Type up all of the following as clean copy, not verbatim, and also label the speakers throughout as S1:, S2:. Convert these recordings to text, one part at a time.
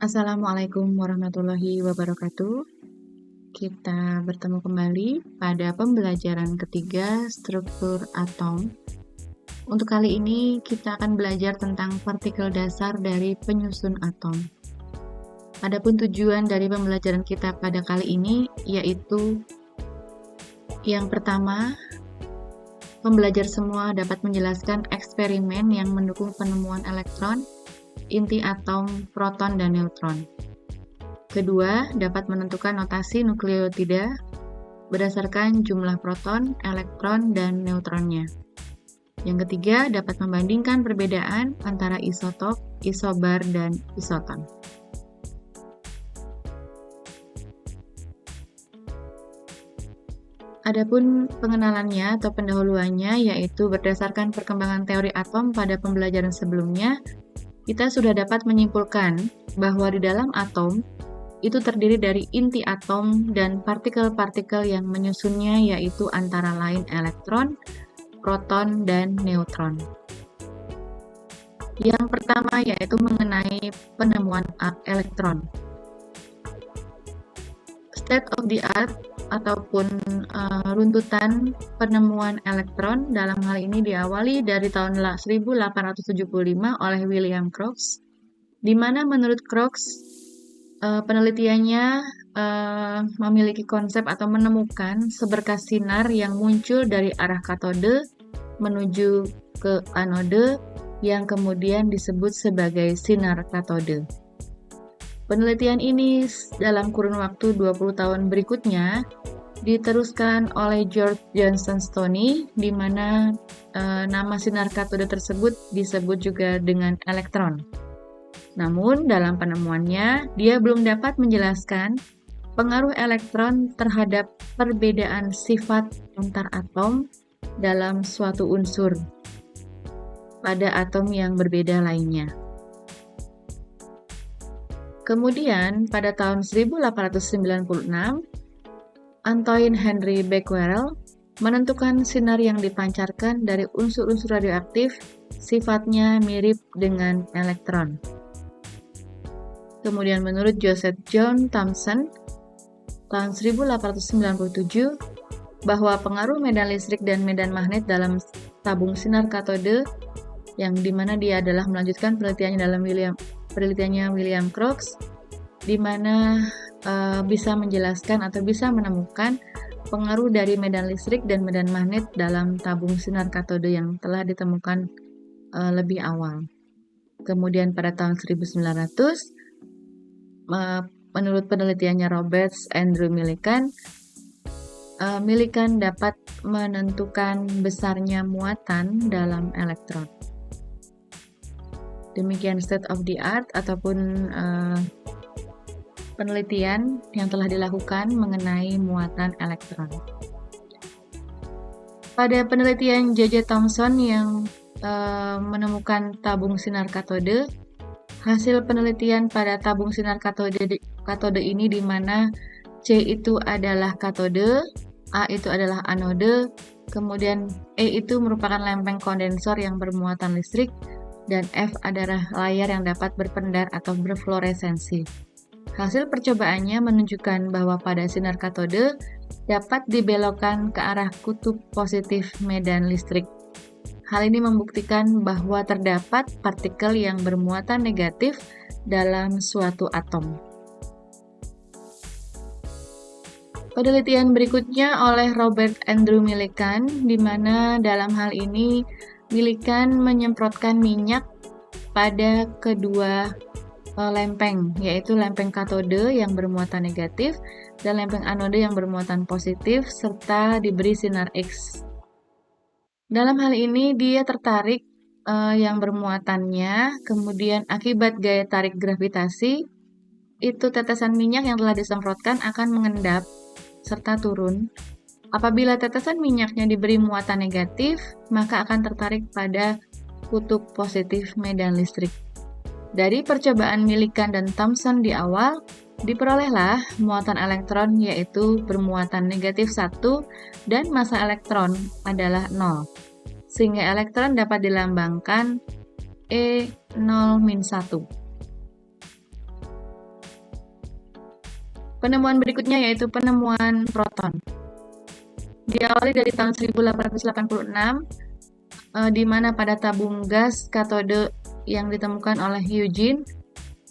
S1: Assalamualaikum warahmatullahi wabarakatuh. Kita bertemu kembali pada pembelajaran ketiga struktur atom. Untuk kali ini kita akan belajar tentang partikel dasar dari penyusun atom. Adapun tujuan dari pembelajaran kita pada kali ini yaitu yang pertama, pembelajar semua dapat menjelaskan eksperimen yang mendukung penemuan elektron, inti atom, proton, dan neutron. Kedua, dapat menentukan notasi nukleotida berdasarkan jumlah proton, elektron, dan neutronnya. Yang ketiga, dapat membandingkan perbedaan antara isotop, isobar, dan isoton. Adapun pengenalannya atau pendahuluannya yaitu berdasarkan perkembangan teori atom pada pembelajaran sebelumnya, kita sudah dapat menyimpulkan bahwa di dalam atom itu terdiri dari inti atom dan partikel-partikel yang menyusunnya yaitu antara lain elektron, proton, dan neutron. Yang pertama yaitu mengenai penemuan elektron. State of the art ataupun runtutan penemuan elektron dalam hal ini diawali dari tahun 1875 oleh William Crookes, di mana menurut Crookes penelitiannya memiliki konsep atau menemukan seberkas sinar yang muncul dari arah katode menuju ke anode yang kemudian disebut sebagai sinar katode. Penelitian ini dalam kurun waktu 20 tahun berikutnya diteruskan oleh George Johnson Stoney, di mana nama sinar katode tersebut disebut juga dengan elektron. Namun, dalam penemuannya, dia belum dapat menjelaskan pengaruh elektron terhadap perbedaan sifat antar atom dalam suatu unsur pada atom yang berbeda lainnya. Kemudian, pada tahun 1896, Antoine Henry Becquerel menentukan sinar yang dipancarkan dari unsur-unsur radioaktif sifatnya mirip dengan elektron. Kemudian menurut Joseph John Thomson, tahun 1897, bahwa pengaruh medan listrik dan medan magnet dalam tabung sinar katode, yang dimana dia adalah melanjutkan penelitiannya dalam William Crookes, di mana bisa menjelaskan atau bisa menemukan pengaruh dari medan listrik dan medan magnet dalam tabung sinar katode yang telah ditemukan lebih awal. Kemudian pada tahun 1900, menurut penelitiannya Roberts Andrew Millikan, Millikan dapat menentukan besarnya muatan dalam elektron. Demikian state of the art ataupun penelitian yang telah dilakukan mengenai muatan elektron. Pada penelitian J.J. Thomson yang menemukan tabung sinar katode, hasil penelitian pada tabung sinar katode ini di mana C itu adalah katode, A itu adalah anode, kemudian E itu merupakan lempeng kondensor yang bermuatan listrik, dan F adalah layar yang dapat berpendar atau berfluoresensi. Hasil percobaannya menunjukkan bahwa pada sinar katode dapat dibelokkan ke arah kutub positif medan listrik. Hal ini membuktikan bahwa terdapat partikel yang bermuatan negatif dalam suatu atom. Penelitian berikutnya oleh Robert Andrew Millikan, di mana dalam hal ini Millikan menyemprotkan minyak pada kedua lempeng, yaitu lempeng katode yang bermuatan negatif dan lempeng anode yang bermuatan positif, serta diberi sinar X. Dalam hal ini dia tertarik yang bermuatannya, kemudian akibat gaya tarik gravitasi, itu tetesan minyak yang telah disemprotkan akan mengendap serta turun. Apabila tetesan minyaknya diberi muatan negatif, maka akan tertarik pada kutub positif medan listrik. Dari percobaan Millikan dan Thomson di awal, diperolehlah muatan elektron yaitu bermuatan negatif 1 dan massa elektron adalah 0. Sehingga elektron dapat dilambangkan E0-1. Penemuan berikutnya yaitu penemuan proton. Diawali dari tahun 1886, di mana pada tabung gas katode yang ditemukan oleh Eugene,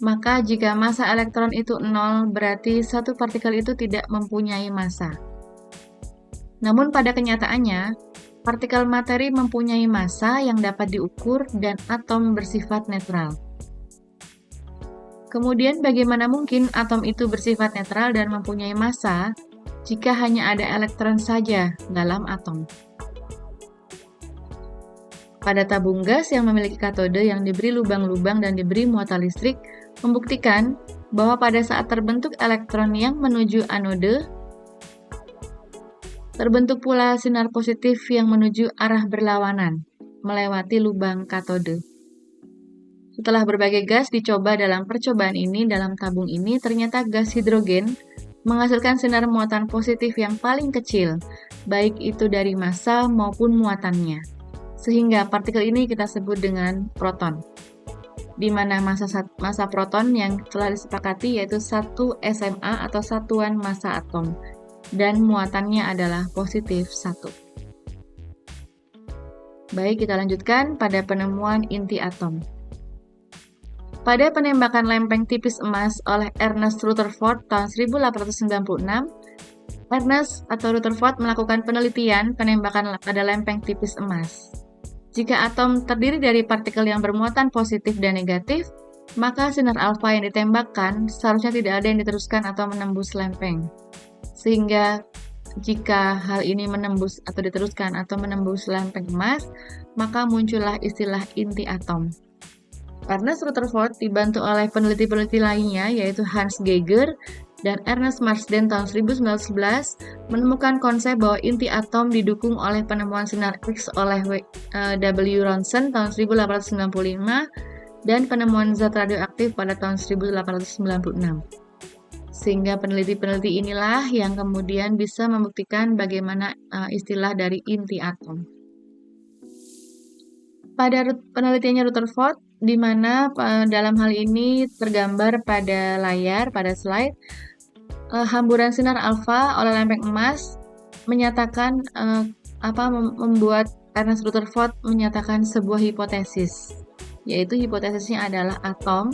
S1: maka jika massa elektron itu 0, berarti satu partikel itu tidak mempunyai massa. Namun pada kenyataannya, partikel materi mempunyai massa yang dapat diukur dan atom bersifat netral. Kemudian bagaimana mungkin atom itu bersifat netral dan mempunyai massa jika hanya ada elektron saja dalam atom? Pada tabung gas yang memiliki katode yang diberi lubang-lubang dan diberi muatan listrik, membuktikan bahwa pada saat terbentuk elektron yang menuju anode, terbentuk pula sinar positif yang menuju arah berlawanan, melewati lubang katode. Setelah berbagai gas dicoba dalam percobaan ini, dalam tabung ini, ternyata gas hidrogen menghasilkan sinar muatan positif yang paling kecil, baik itu dari massa maupun muatannya. Sehingga partikel ini kita sebut dengan proton, di mana massa proton yang telah disepakati yaitu 1 SMA atau satuan massa atom, dan muatannya adalah positif 1. Baik, kita lanjutkan pada penemuan inti atom. Pada penembakan lempeng tipis emas oleh Ernest Rutherford tahun 1896, Ernest atau Rutherford melakukan penelitian penembakan pada lempeng tipis emas. Jika atom terdiri dari partikel yang bermuatan positif dan negatif, maka sinar alfa yang ditembakkan seharusnya tidak ada yang diteruskan atau menembus lempeng. Sehingga jika hal ini menembus atau diteruskan atau menembus lempeng emas, maka muncullah istilah inti atom. Ernest Rutherford dibantu oleh peneliti-peneliti lainnya yaitu Hans Geiger dan Ernest Marsden tahun 1911 menemukan konsep bahwa inti atom didukung oleh penemuan sinar X oleh W. Ronson tahun 1895 dan penemuan zat radioaktif pada tahun 1896. Sehingga peneliti-peneliti inilah yang kemudian bisa membuktikan bagaimana istilah dari inti atom. Pada penelitiannya Rutherford, di mana dalam hal ini tergambar pada layar, pada slide, hamburan sinar alfa oleh lempeng emas menyatakan membuat Ernest Rutherford menyatakan sebuah hipotesis, yaitu hipotesisnya adalah atom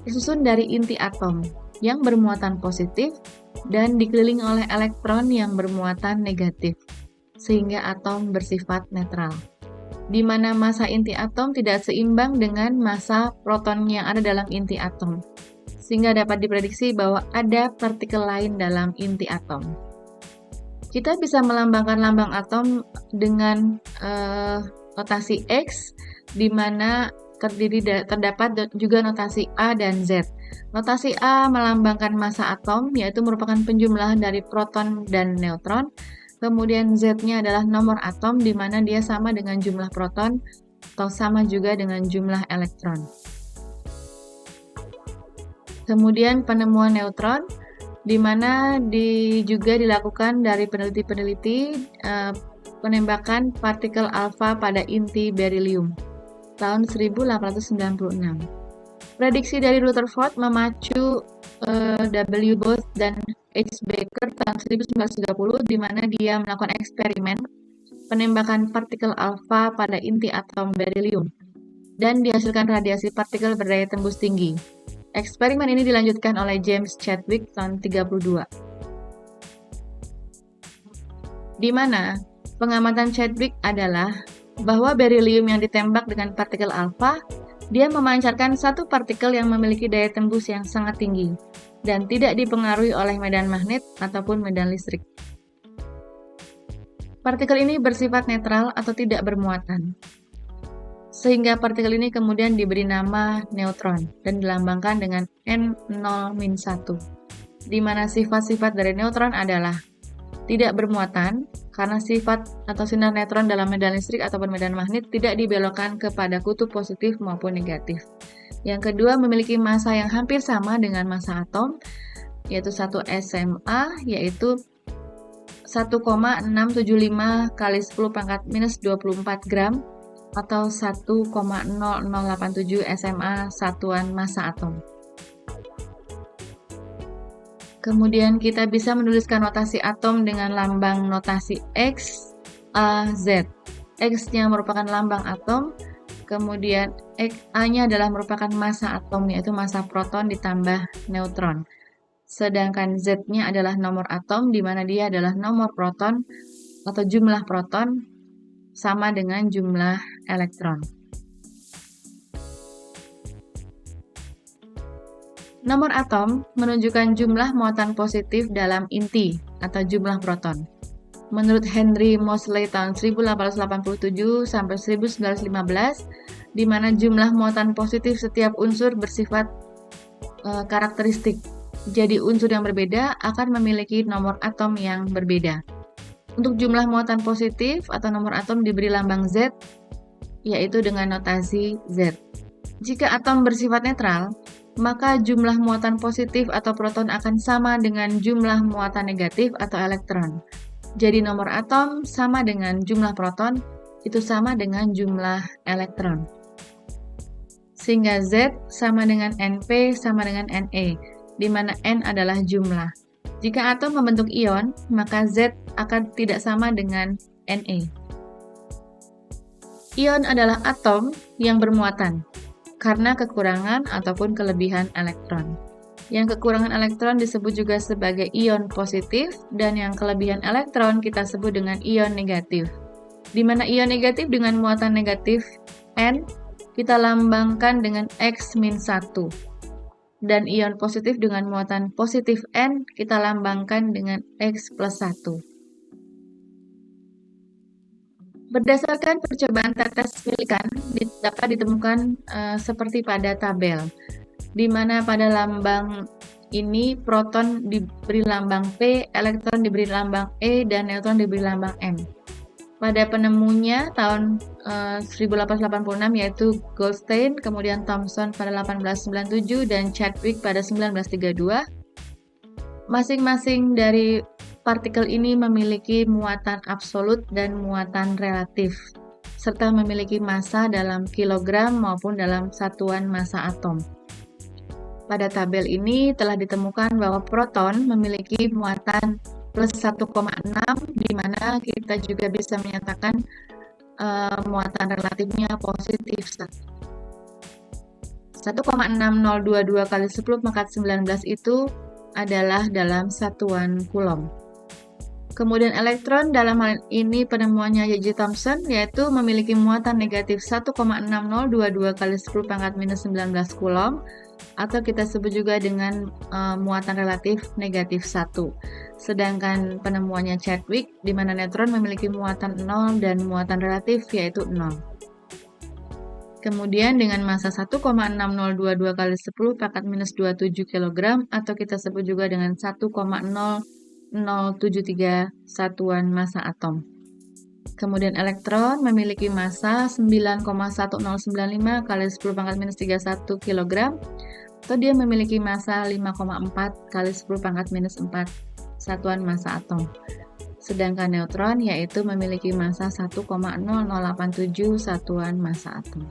S1: disusun dari inti atom yang bermuatan positif dan dikelilingi oleh elektron yang bermuatan negatif, sehingga atom bersifat netral, di mana massa inti atom tidak seimbang dengan massa proton yang ada dalam inti atom, sehingga dapat diprediksi bahwa ada partikel lain dalam inti atom. Kita bisa melambangkan lambang atom dengan notasi X, di mana terdapat juga notasi A dan Z. Notasi A melambangkan massa atom, yaitu merupakan penjumlahan dari proton dan neutron. Kemudian Z-nya adalah nomor atom, di mana dia sama dengan jumlah proton atau sama juga dengan jumlah elektron. Kemudian penemuan neutron, di mana juga dilakukan dari peneliti-peneliti penembakan partikel alfa pada inti berilium tahun 1896. Prediksi dari Rutherford memacu W. Bose dan H. Baker tahun 1930, di mana dia melakukan eksperimen penembakan partikel alfa pada inti atom berilium dan dihasilkan radiasi partikel berdaya tembus tinggi. Eksperimen ini dilanjutkan oleh James Chadwick tahun 1932, di mana pengamatan Chadwick adalah bahwa berilium yang ditembak dengan partikel alfa, dia memancarkan satu partikel yang memiliki daya tembus yang sangat tinggi dan tidak dipengaruhi oleh medan magnet ataupun medan listrik. Partikel ini bersifat netral atau tidak bermuatan, sehingga partikel ini kemudian diberi nama neutron dan dilambangkan dengan N0-1, di mana sifat-sifat dari neutron adalah tidak bermuatan, karena sifat atau sinar neutron dalam medan listrik ataupun medan magnet tidak dibelokkan kepada kutub positif maupun negatif. Yang kedua, memiliki massa yang hampir sama dengan massa atom, yaitu 1 SMA, yaitu 1,675 kali 10⁻⁻24 gram, atau 1,0087 SMA satuan massa atom. Kemudian kita bisa menuliskan notasi atom dengan lambang notasi X, A, Z. X-nya merupakan lambang atom, kemudian A-nya adalah merupakan massa atom, yaitu massa proton ditambah neutron. Sedangkan Z-nya adalah nomor atom, di mana dia adalah nomor proton atau jumlah proton sama dengan jumlah elektron. Nomor atom menunjukkan jumlah muatan positif dalam inti atau jumlah proton. Menurut Henry Moseley tahun 1887 sampai 1915, di mana jumlah muatan positif setiap unsur bersifat karakteristik. Jadi unsur yang berbeda akan memiliki nomor atom yang berbeda. Untuk jumlah muatan positif atau nomor atom diberi lambang Z, yaitu dengan notasi Z. Jika atom bersifat netral, maka jumlah muatan positif atau proton akan sama dengan jumlah muatan negatif atau elektron. Jadi nomor atom sama dengan jumlah proton, itu sama dengan jumlah elektron. Sehingga Z sama dengan NP sama dengan NE, di mana N adalah jumlah. Jika atom membentuk ion, maka Z akan tidak sama dengan Ne. Ion adalah atom yang bermuatan, karena kekurangan ataupun kelebihan elektron. Yang kekurangan elektron disebut juga sebagai ion positif, dan yang kelebihan elektron kita sebut dengan ion negatif. Di mana ion negatif dengan muatan negatif N, kita lambangkan dengan X-1. Dan ion positif dengan muatan positif N, kita lambangkan dengan X plus 1. Berdasarkan percobaan tetes Millikan, dapat ditemukan seperti pada tabel, di mana pada lambang ini proton diberi lambang P, elektron diberi lambang E, dan neutron diberi lambang M. Pada penemunya tahun 1886 yaitu Goldstein, kemudian Thomson pada 1897, dan Chadwick pada 1932. Masing-masing dari partikel ini memiliki muatan absolut dan muatan relatif, serta memiliki massa dalam kilogram maupun dalam satuan massa atom. Pada tabel ini telah ditemukan bahwa proton memiliki muatan plus 1,6, di mana kita juga bisa menyatakan muatan relatifnya positif 1,6022 kali 10 pangkat 19 itu adalah dalam satuan coulomb. Kemudian elektron dalam hal ini penemuannya J.J. Thomson, yaitu memiliki muatan negatif 1,6022 kali 10 pangkat minus 19 coulomb, atau kita sebut juga dengan muatan relatif negatif 1. Sedangkan penemuannya Chadwick, di mana neutron memiliki muatan 0 dan muatan relatif yaitu 0. Kemudian dengan massa 1,6022 kali 10 pangkat minus 27 kg, atau kita sebut juga dengan 1,0073 satuan massa atom. Kemudian elektron memiliki massa 9,1095 kali 10 pangkat minus 31 kg, atau dia memiliki massa 5,4 kali 10 pangkat minus 4 satuan massa atom. Sedangkan neutron yaitu memiliki massa 1,0087 satuan massa atom.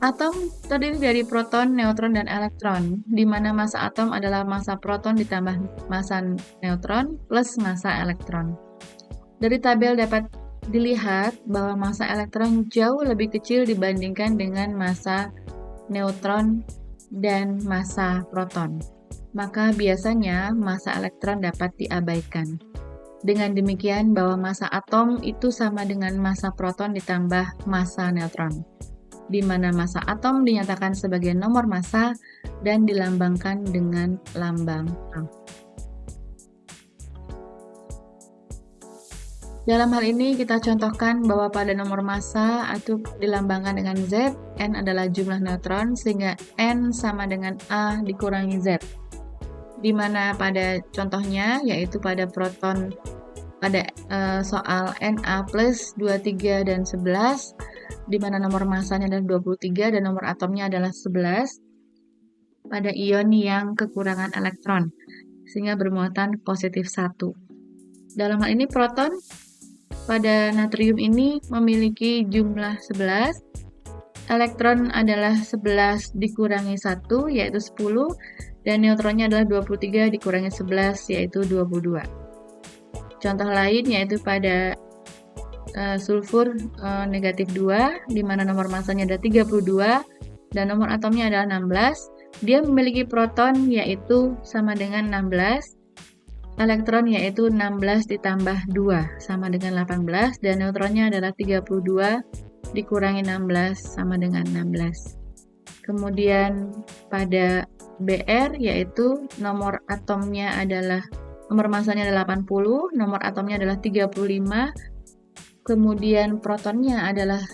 S1: Atom terdiri dari proton, neutron, dan elektron, di mana massa atom adalah massa proton ditambah massa neutron plus massa elektron. Dari tabel dapat dilihat bahwa massa elektron jauh lebih kecil dibandingkan dengan massa neutron dan massa proton. Maka biasanya massa elektron dapat diabaikan. Dengan demikian bahwa massa atom itu sama dengan massa proton ditambah massa neutron, di mana massa atom dinyatakan sebagai nomor massa dan dilambangkan dengan lambang A. Dalam hal ini kita contohkan bahwa pada nomor massa itu dilambangkan dengan Z, N adalah jumlah neutron, sehingga N sama dengan A dikurangi Z. Di mana pada contohnya, yaitu pada proton, pada soal Na plus 23 dan 11, di mana nomor massanya adalah 23 dan nomor atomnya adalah 11, pada ion yang kekurangan elektron, sehingga bermuatan positif 1. Dalam hal ini proton pada natrium ini memiliki jumlah 11, elektron adalah 11 dikurangi 1, yaitu 10, dan neutronnya adalah 23 dikurangi 11, yaitu 22. Contoh lain yaitu pada sulfur negatif 2, di mana nomor masanya ada 32, dan nomor atomnya adalah 16. Dia memiliki proton yaitu sama dengan 16, elektron yaitu 16 ditambah 2 sama dengan 18, dan neutronnya adalah 32 dikurangi 16 sama dengan 16. Kemudian pada Br yaitu nomor masanya adalah 80, nomor atomnya adalah 35, kemudian protonnya adalah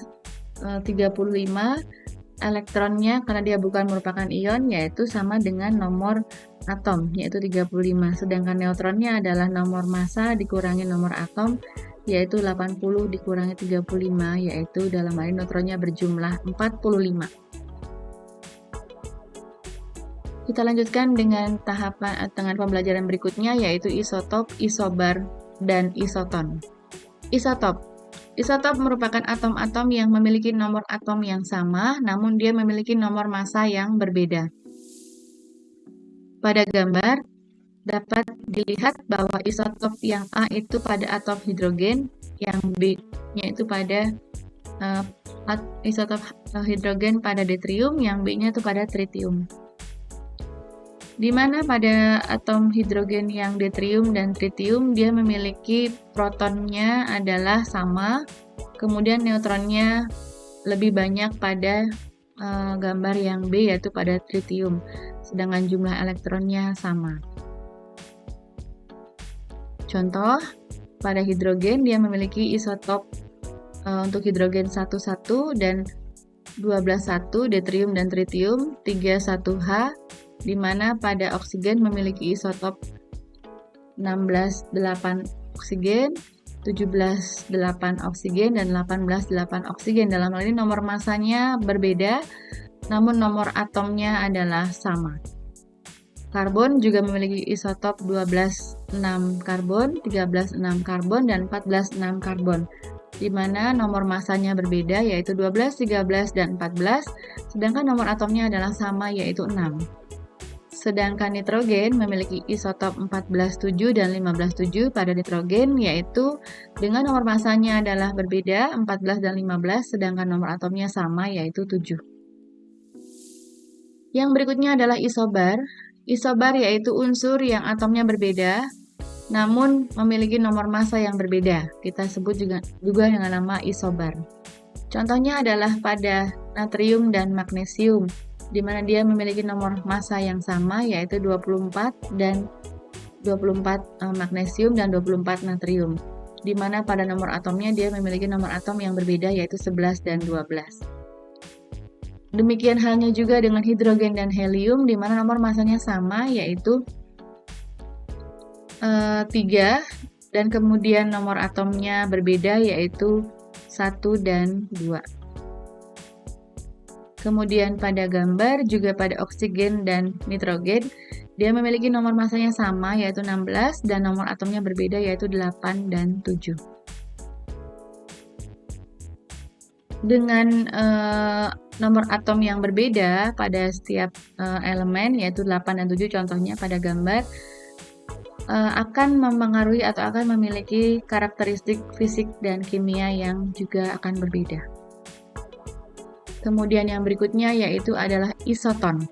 S1: 35, elektronnya karena dia bukan merupakan ion yaitu sama dengan nomor atom yaitu 35, sedangkan neutronnya adalah nomor massa dikurangi nomor atom yaitu 80 dikurangi 35, yaitu dalam hal ini neutronnya berjumlah 45. Kita lanjutkan dengan dengan pembelajaran berikutnya yaitu isotop, isobar, dan isoton. Isotop merupakan atom-atom yang memiliki nomor atom yang sama, namun dia memiliki nomor massa yang berbeda. Pada gambar, dapat dilihat bahwa isotop yang A itu pada atom hidrogen, yang B-nya itu pada isotop hidrogen pada deuterium, yang B-nya itu pada tritium. Di mana pada atom hidrogen yang deuterium dan tritium dia memiliki protonnya adalah sama, kemudian neutronnya lebih banyak pada gambar yang B yaitu pada tritium, sedangkan jumlah elektronnya sama. Contoh, pada hidrogen dia memiliki isotop untuk hidrogen 1,1 dan 12,1, deuterium dan tritium 3,1H, di mana pada oksigen memiliki isotop 16,8 oksigen, 17,8 oksigen, dan 18,8 oksigen. Dalam hal ini nomor massanya berbeda, namun nomor atomnya adalah sama. Karbon juga memiliki isotop 12,6 karbon, 13,6 karbon, dan 14,6 karbon, di mana nomor massanya berbeda yaitu 12, 13, dan 14, sedangkan nomor atomnya adalah sama yaitu 6. Sedangkan nitrogen memiliki isotop 14,7 dan 15,7 pada nitrogen, yaitu dengan nomor massanya adalah berbeda 14 dan 15, sedangkan nomor atomnya sama yaitu 7. Yang berikutnya adalah isobar. Isobar yaitu unsur yang atomnya berbeda, namun memiliki nomor massa yang berbeda. Kita sebut juga dengan nama isobar. Contohnya adalah pada natrium dan magnesium, di mana dia memiliki nomor massa yang sama yaitu 24 magnesium dan 24 natrium, di mana pada nomor atomnya dia memiliki nomor atom yang berbeda yaitu 11 dan 12. Demikian halnya juga dengan hidrogen dan helium, di mana nomor massanya sama yaitu 3, dan kemudian nomor atomnya berbeda yaitu 1 dan 2. Kemudian pada gambar juga pada oksigen dan nitrogen, dia memiliki nomor massanya sama yaitu 16 dan nomor atomnya berbeda yaitu 8 dan 7. Dengan nomor atom yang berbeda pada setiap elemen yaitu 8 dan 7 contohnya pada gambar, akan mempengaruhi atau akan memiliki karakteristik fisik dan kimia yang juga akan berbeda. Kemudian yang berikutnya yaitu adalah isoton.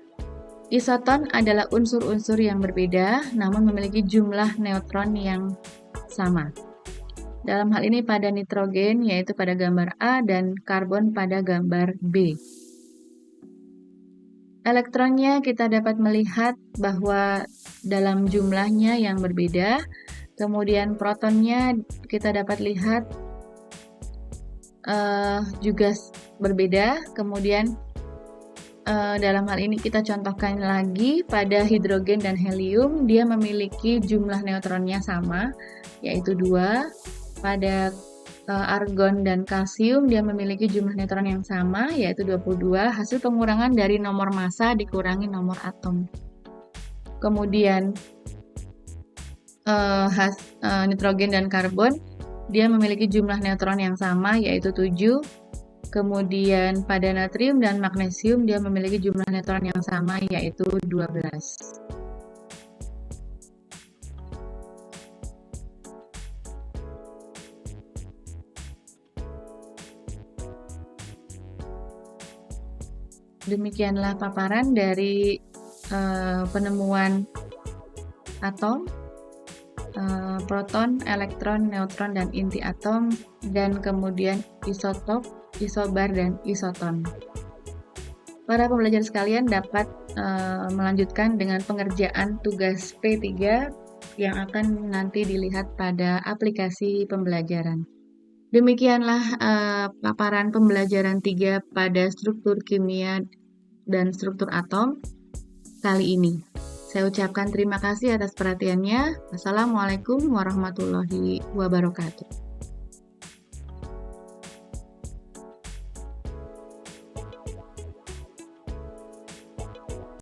S1: Isoton adalah unsur-unsur yang berbeda namun memiliki jumlah neutron yang sama. Dalam hal ini pada nitrogen yaitu pada gambar A dan karbon pada gambar B. Elektronnya kita dapat melihat bahwa dalam jumlahnya yang berbeda, kemudian protonnya kita dapat lihat juga berbeda. Kemudian dalam hal ini kita contohkan lagi pada hidrogen dan helium, dia memiliki jumlah neutronnya sama yaitu 2. Pada argon dan kalsium dia memiliki jumlah neutron yang sama yaitu 22, hasil pengurangan dari nomor massa dikurangi nomor atom. Kemudian nitrogen dan karbon dia memiliki jumlah neutron yang sama yaitu 7, Kemudian pada natrium dan magnesium dia memiliki jumlah neutron yang sama, yaitu 12. Demikianlah paparan dari penemuan atom, proton, elektron, neutron, dan inti atom, dan kemudian isotop, isobar, dan isoton. Para pembelajar sekalian dapat melanjutkan dengan pengerjaan tugas P3 yang akan nanti dilihat pada aplikasi pembelajaran. Demikianlah paparan pembelajaran 3 pada struktur kimia dan struktur atom kali ini. Saya ucapkan terima kasih atas perhatiannya. Wassalamualaikum warahmatullahi wabarakatuh.